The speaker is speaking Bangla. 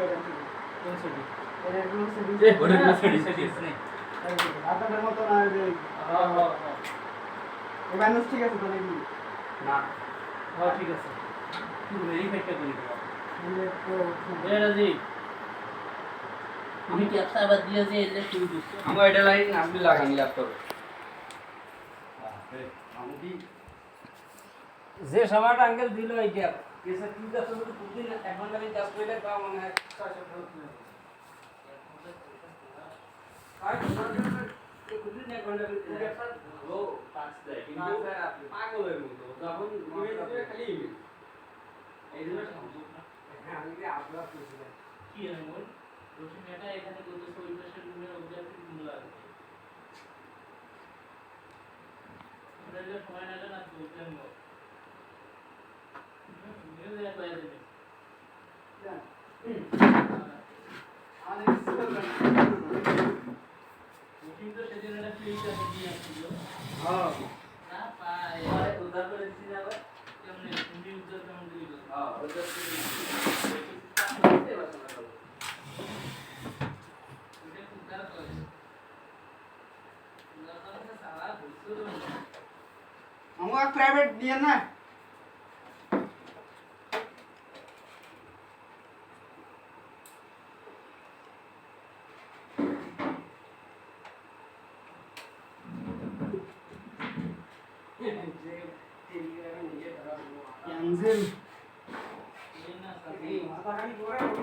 এটা কি কোন ছবি এটা কোন ছবি ওটা কোনো সেটি সেটি নেই আপনাদের মতো না যে হ্যাঁ হ্যাঁ হ্যাঁ এই মানুষ ঠিক আছে তো নাকি না হ্যাঁ ঠিক আছে তুমি এই ফেকটা করি এ রাজি তুমি কি একটা আবার দিয়ে যে এলে শুরু করছো আমার এটা লাইন আমি লাগাই ল্যাপটপে আমি কি যে সময়টা আঙ্কেল দিল এই গ্যাপ কেসে কি কাজ করতে প্রতিদিন 1 ঘন্টা দিন কাজ করলে তা মানে 600 টাকা তুলে আর প্রতিদিন 1 ঘন্টা দিন গ্যাপটা ও টাক্স দেয় কিন্তু পাগলের মতো যখন ইমেল করে খালি ইমেল এই জন্য সম্ভব না আমি কি আপলোড করেছিলাম কি এমন রোশনিয়াটা এখানে করতেছে ওই পাশের রুমের অবজেক্টিভ গুলো লাগবে ওটা যে সময় না না প্রবলেম হবে নিউ দেয়া বাইরে দেবে রোশন তো সেদিন একটা ফ্রিজ আছে দিয়ে আসছিল হ্যাঁ না পায় আরে উদ্ধার করে দিছি না ভাই কেমনে হিন্দি উদ্যোগ কেমন দিল হ্যাঁ ওটা ওটা খুব খারাপ লাগে লাগানো সারা বছর আমার প্রাইভেট দিয়ে না ক্যান্সেল এই না এই মাথা খালি করে